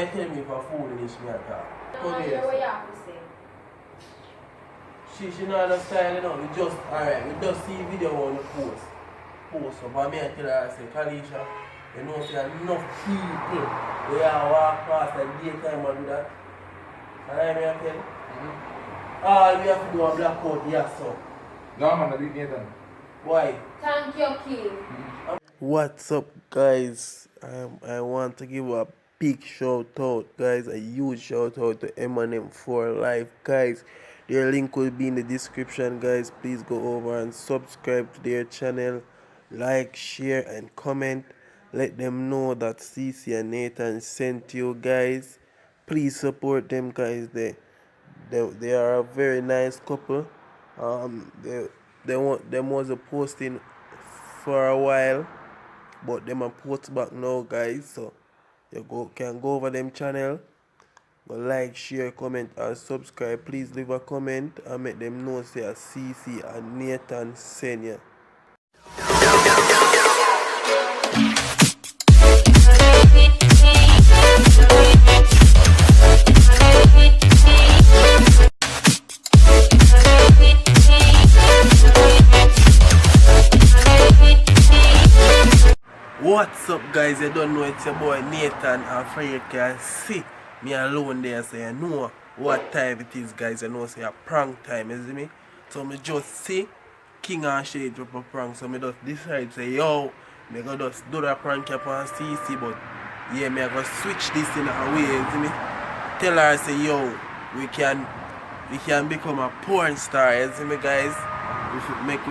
you tell me for foolish me at all? No, I hear what you have to say. She not understand, you know. We just, alright, we just see video on the post. Up, and me I tell her, I say, Kalisha, you know, say enough people we are walk past at daytime and do that. And I mean, I tell you, all we have to do is black out, yes, so. No, man, I beat Nathan. Why? Thank you, King. What's up, guys? I want to give a big shout out, guys, a huge shout out to Eminem for Life, guys. Their link will be in the description, guys. Please go over and subscribe to their channel, like, share, and comment. Let them know that CC and Nathan sent you, guys. Please support them, guys. They are a very nice couple. Them was a posting for a while, but them a post back now, guys. So you can go over them channel, go like, share, comment, and subscribe. Please leave a comment and make them know say a CC and Nathan send you. What's up, guys? You don't know it's your boy Nathan, and for you can see me alone there, so you know what time it is, guys. You know, say a prank time, you see me? So me just see King and Shade drop a prank, so me just decide say, yo, me gonna just do that prank up on CC, but yeah, me I gonna switch this in a way, you see me? Tell her say, yo, we can become a porn star, you see me, guys? Make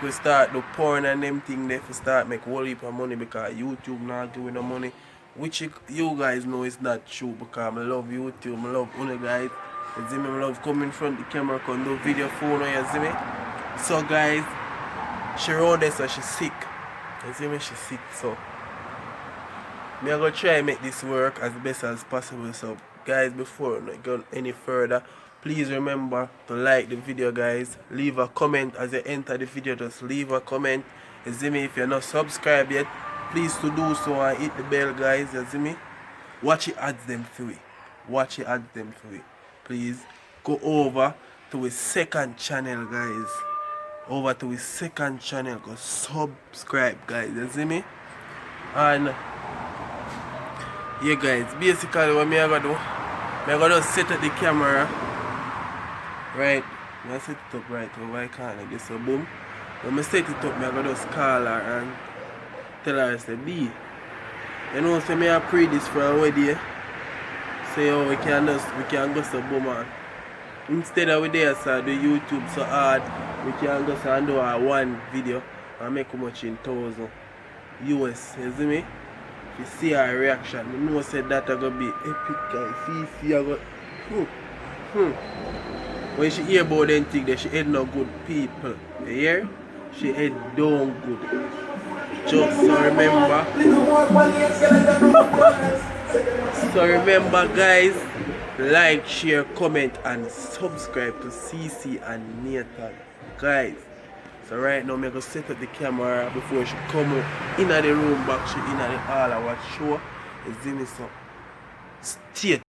we start the porn and them thing there for start make whole heap of money, because YouTube not giving no money, which you guys know is not true, because I love YouTube, I love only guys, you see me, I love coming in front of the camera, can do video phone, you see me. So guys, she around there, so she's sick, you see me, she's sick, so me I gonna try and make this work as best as possible. So guys, before I go any further, please remember to like the video, guys. Leave a comment as you enter the video. Just leave a comment. You see me? If you're not subscribed yet, please to do so and hit the bell, guys. You see me? Watch it ads them for it. Watch it ads them for it. Please go over to his second channel, guys. Over to his second channel. Go subscribe, guys. You see me? And yeah, guys. Basically, what I'm gonna do, I'm gonna set up the camera. Right, I set it up right over I can't get so boom. When I set it up, I'm gonna just call her and tell her it's the B. You know, so I pray this for a wedding. Say, oh, we can go so boom on. Instead of we there so do YouTube so hard, we can go so and do a one video and make how much in 1,000 US, you see me? If you see her reaction, you know say that are gonna be epic, guys. See, I got when she hear about them things, that she ain't no good people. You hear? She ain't doing good. Just so remember. So remember, guys, like, share, comment, and subscribe to CC and Nathan. Guys. So right now I'm gonna set up the camera before she come out in the room back, she in the hall and watch show. You see me, so stay.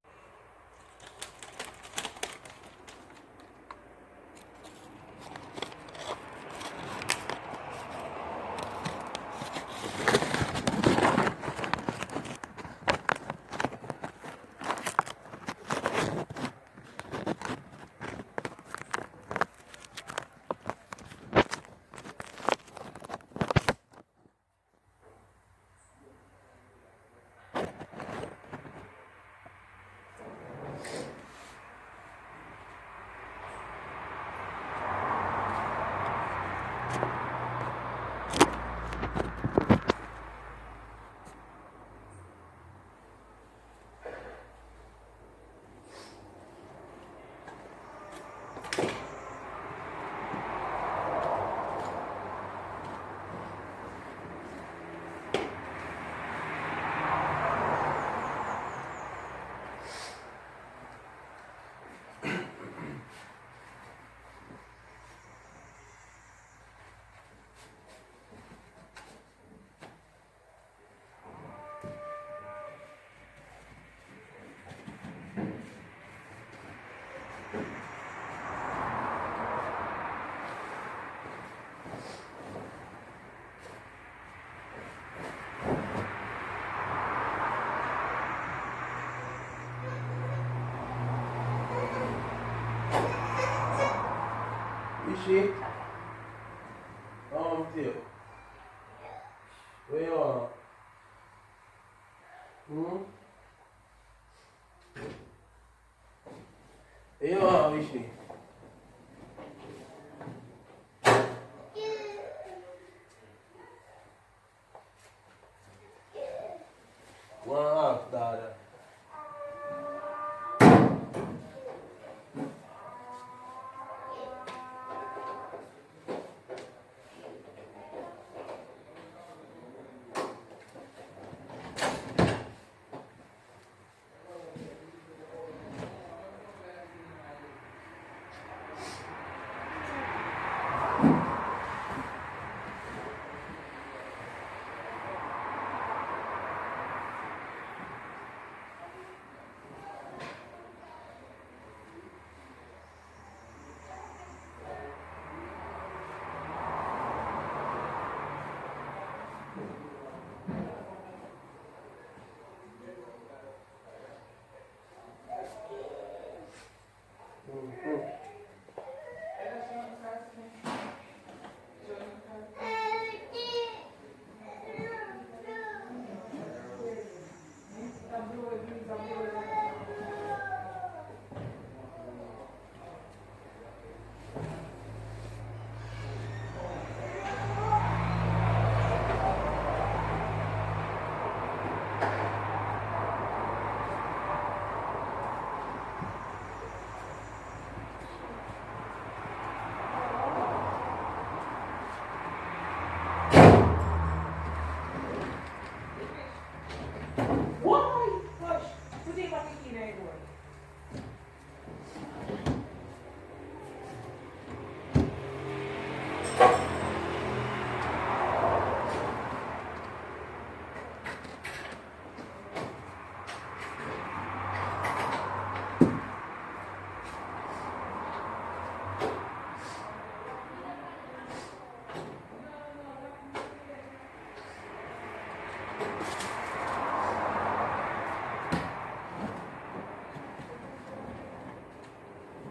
Wishy. Dear. Where you are? Where you are, Wishy? One half, daughter.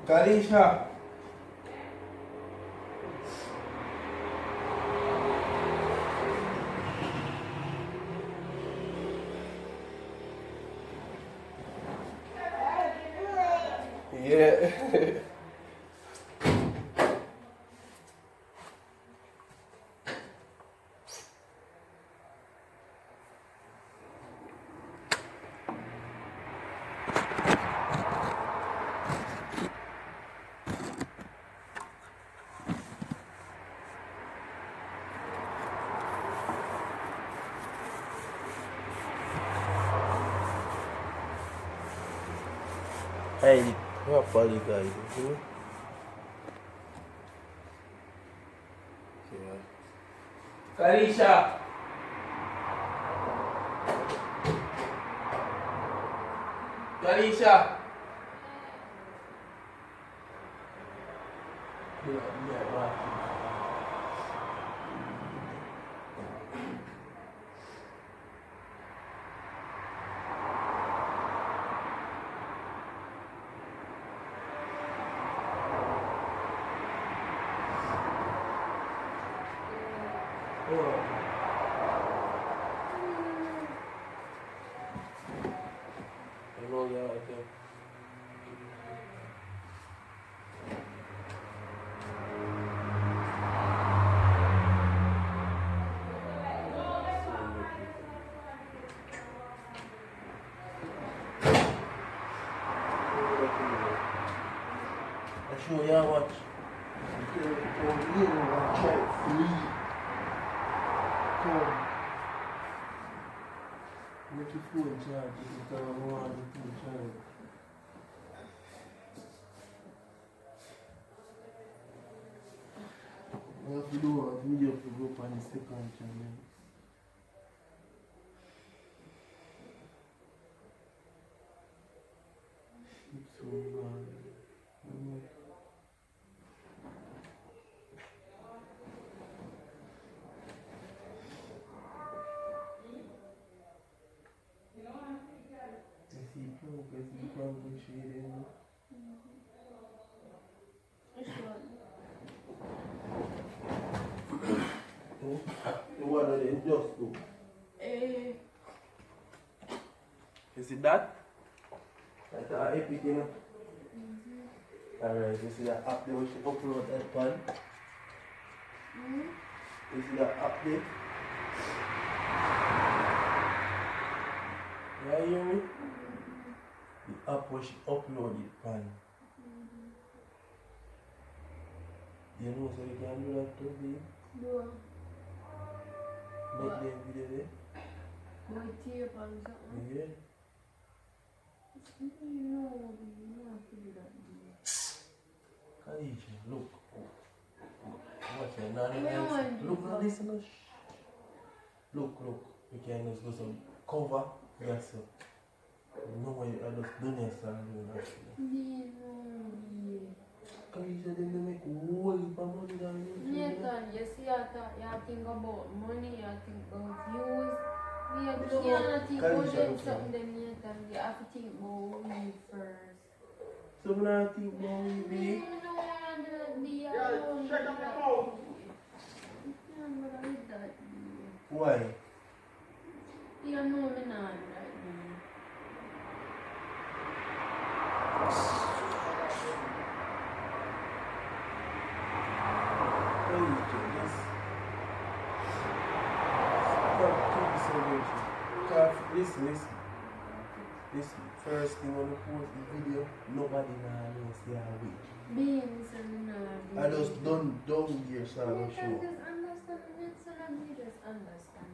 Karisha. Yeah. Hey, you apologize. Karisha. Karisha. Show you how much. Come. Make your phone charge. You can turn on the phone charge. I have to do a video to go up on the second channel. It's so bad. do. The one that they just do. You see that? That's our epic, you know? Alright, you see that app there we should upload that one? You see that app there? Yeah, you hear me? The app we should upload it on. You know so you can do that too, babe? No. Make them video there? My tape and something. Yeah. No, you have to do that. Kaisha, look. Watch it. Now, look, now listen. Look. You can just go some cover. Yes, sir. No, I just don't understand that. Kaisha, then they make whole heap of money down here. Nathan, you see, you think about money, you think about views. We can't think about them something, Nathan. You have to think about me first. So when I think about me, babe. Shut up your mouth. Why? You know me not right now. Listen. First thing when you post the video, nobody knows they are weak. Beans and not. I just don't hear Sarah show. You just understand. You just understand.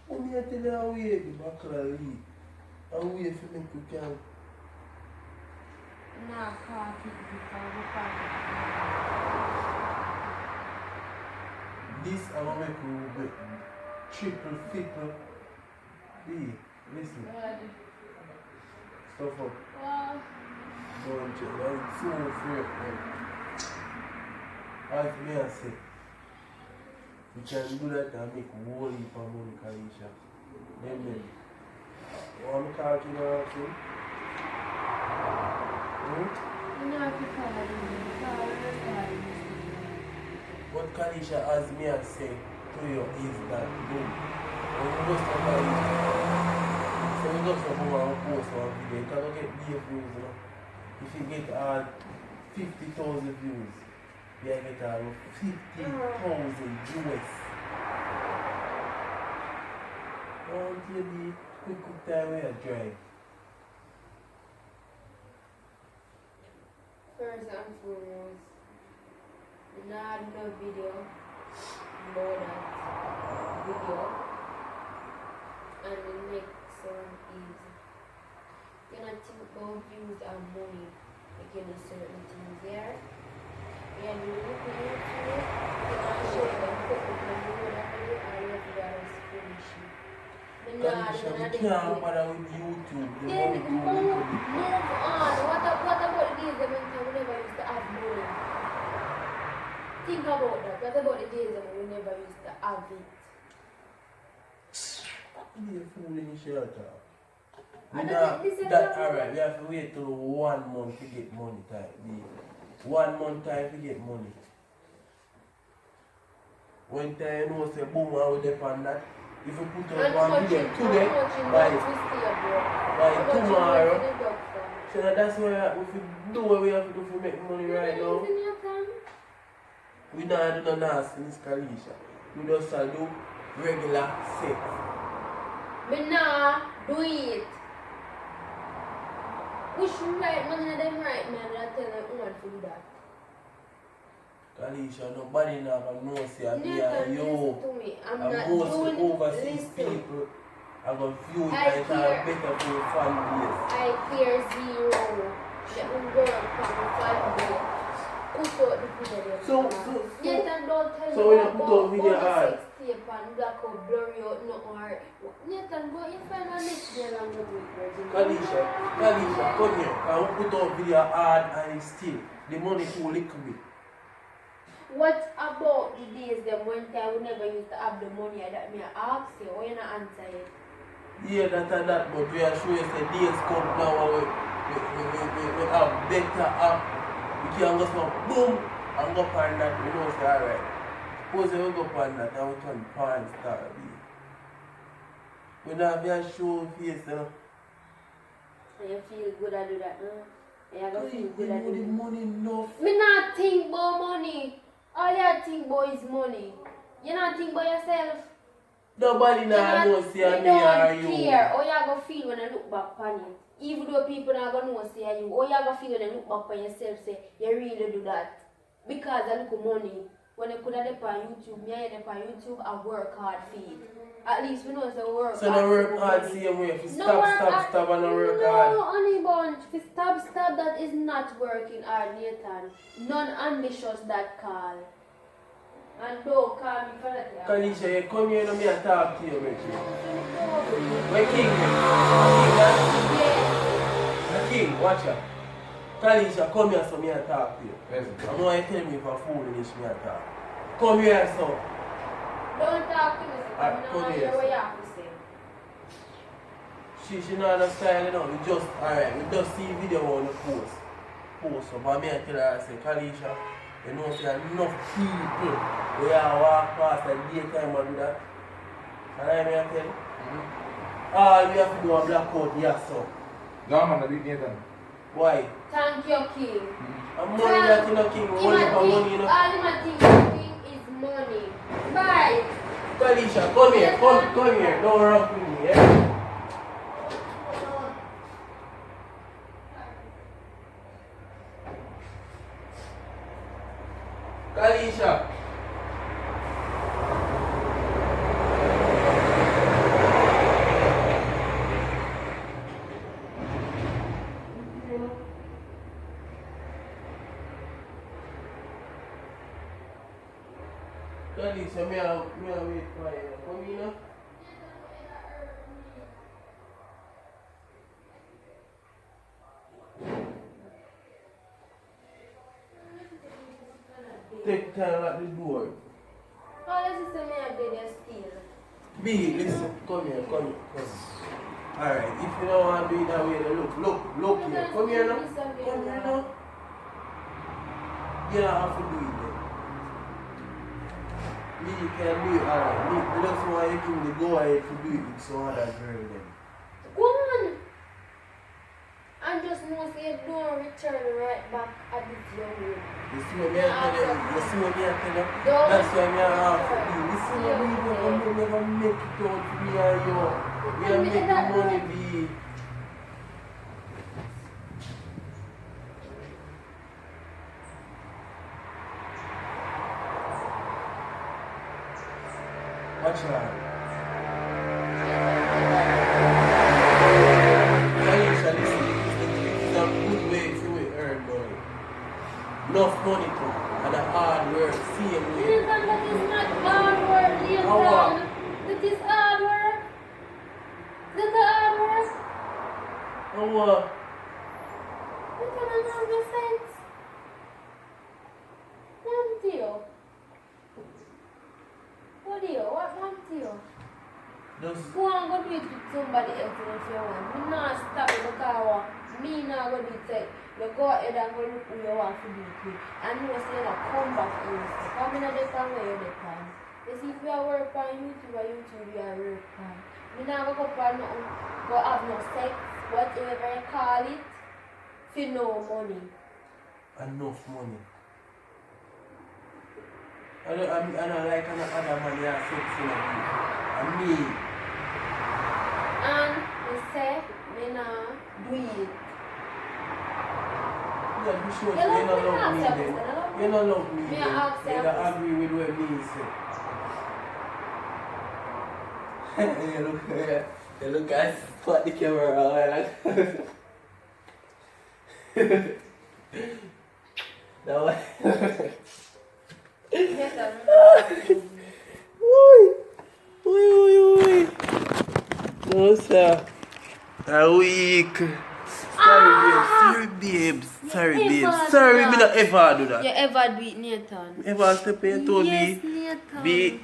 Only I tell you how we the back of the league. How we if you make you can. Nah, coffee because we can't. This I want to make you triple. Listen. Stuff up. Don't you? I'm so afraid. As me I say, we can do that and make whole heap of money, Kaisha. Then, want me to call you now, too? You know if you call me. What Kaisha, as me I say to you, is that boom. When you go to Kaisha, so you just come over and post one video, you cannot get views, you know. If you get 50,000 views, you get 50,000 US. Won't you be quick time where you drive? First and foremost, not no video, more that video, and the next one is you cannot think about views and money, like you know certain things there. And you look at it, you cannot show them put it on the road and you are left there as finishing. Kaisha, we can't bother with YouTube. Then move on. What about the days when we never used to have money? Think about that. What about the days when we never used to have it? You're fooling your shelter. Alright, we have to wait till 1 month to get money time. 1 month time to get money. When time you know say boom, I will depend that. If you put up one video today, by tomorrow, so that's why if we do what we have to do to make money right now. We don't do no nasty, Miss Kaisha. We just do regular sex. But nah, do it. We should write none of them right man that tell them who want to do that. Kaisha, nobody never knows say me Nathan, and you. listen to me. I'm And not most doing overseas listen. people are going to view it I and it's care. better for your fan base. I care zero. Let me go and come and find me. Put out the video. So Nathan, don't tell so me when you put out about video the ad. sex tape and black out, blurry out, no or. Nathan, go you find a next day and go do it, Virgin. Kaisha, come here. Can we put out video ad and still the money too little bit? What about the days them when time we never used to have the money that me ask you? Why you not answer it? Yeah, that, but we are sure you say days come now and we have better app. We can just go boom and go find that we know say alright. Suppose we go on that and we turn Pørnst star. We don't have your show face, you know. And you feel good I do that, no? And you gonna feel good I do the that. money enough. Me not think about money. All you think about is money. You not think about yourself. Nobody now knows see me or you. don't care how you gonna feel when I look back on it. Even though people not gonna know say you, how you gonna feel when you look back on yourself say you really do that. Because I look at money. When you could have done on YouTube, me and on YouTube, I work hard for it. At least we know it's a work so hard. So work hard same way. If you stop and work hard. No, honey bunch. If you stop, that is not working hard, Nathan. Non-ambitious that call. And don't call me for that. Kalisha, you come here and me and talk to you, Richie. Where King? Yeah. King, watch out. Kalisha, come here so me and talk to you. Yes. I know you tell me for foolish me and talk. Come here so. Don't talk to me, so I don't hear what you have to say. She not understand, you know. We just, alright, we just see video on the post. So, but me and tell her, I say, Kalisha, you know, see enough people who are walk past at daytime and do that. And I may tell you, all we have to do is blackout, yes, so. No, man, I beat Nathan. Why? Thank you, King. I'm money that you know, King. Money for money, you know. All you think is money. Bye. Kalisha, come here, come here. Don't rock with me, yeah? Kalisha. Kalisha, me wait for you. Come here. Take time at the door. Oh, let's say me a bed still. B, listen, come here. Alright, if you don't want to do it that way, then look here. Come here now. Come here now. You don't have to do it then. Me, you can do it, alright. Me, I just want you to go ahead to do it with some other girl then. Go on. And just know say you don't return right back at this young woman. You see what me I tell you? You see what me I tell you? Don't That's why me I have to do. You see what Yeah, me okay. never make it out for me and you. We are Me making that money, way. B. Watch out. Kalisha, listen. It's a good way to earn money. Enough money too. And a hard work, same way. Nathan, that is not hard work, Nathan. How what? That is hard work. That's hard work. Oh, Nathan, I don't make sense. What to you? What do you? What happened to you? just Go and go do it with somebody else if you want. Me not stop it because me not go do it. Say, you go ahead and go look who you want to do it with. And you say you not come back in. Come in at the time where you're the time. You see, if you are work on YouTube or YouTube, you are work on. Me not go up and nothing. Go have no sex, whatever you call it, for no money. enough money. I don't like another man that sex in a bit. And me, And me say, me not do it. yeah, be sure You you love don't me, love me ask then. you, I love You don't love me Me then. ask you, You don't agree with what me say. you look at spot the camera. That one. Yes, Oi. No, sir. A week. Sorry, babes. Sorry, me not ever do that. You ever do it, Nathan? Ever step in to Yes, me? Nathan. Be.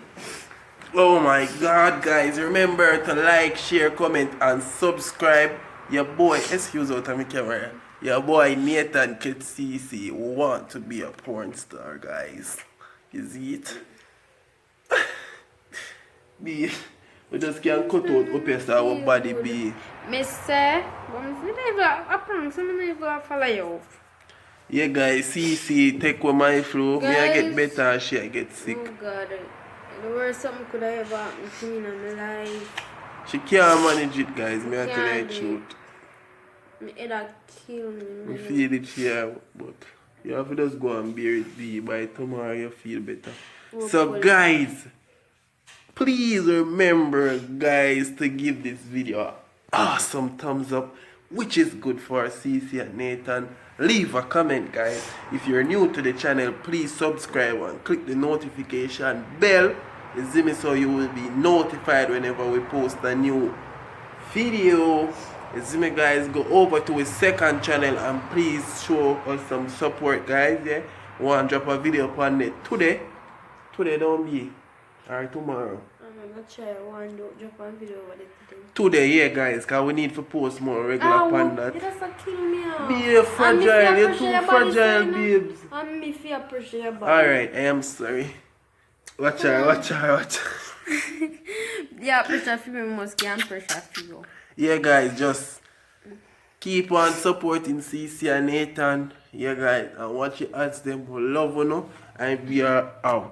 Oh my God, guys. Remember to like, share, comment, and subscribe. Your boy, excuse out of my camera. Your boy Nathan KCC want to be a porn star, guys. Is it? B, we just can't cut out up here so our body be. Mister, I'm never follow you. Yeah guys, see, take away my flu. Me I get Guys. better and she I get sick. Oh God, the worst something could have ever happened to me in my life. She can't manage it guys, me I tell you Can't the do truth. My head a kill me. Me feel it here, but you have to just go and bear it be. By tomorrow you feel better. So Hopefully. guys, please remember guys to give this video an awesome thumbs up, which is good for CC and Nathan. Leave a comment guys. If you're new to the channel, please subscribe and click the notification bell. You see me, so you will be notified whenever we post a new video. You see me guys, go over to his second channel and please show us some support guys. Yeah, want to drop a video upon it today don't be, or tomorrow. I'm not sure I want to drop a video over it today. Today, yeah guys, cause we need to post more regular upon that. You just kill me out. Be fragile, you're too fragile, babes. I'm me fear pressure your body. Alright, I am sorry. Watch out. Yeah, pressure for me must get pressure for you. Yeah guys, just keep on supporting CC and Nathan. Yeah guys, and watch your ads them for love, you know, and we are out.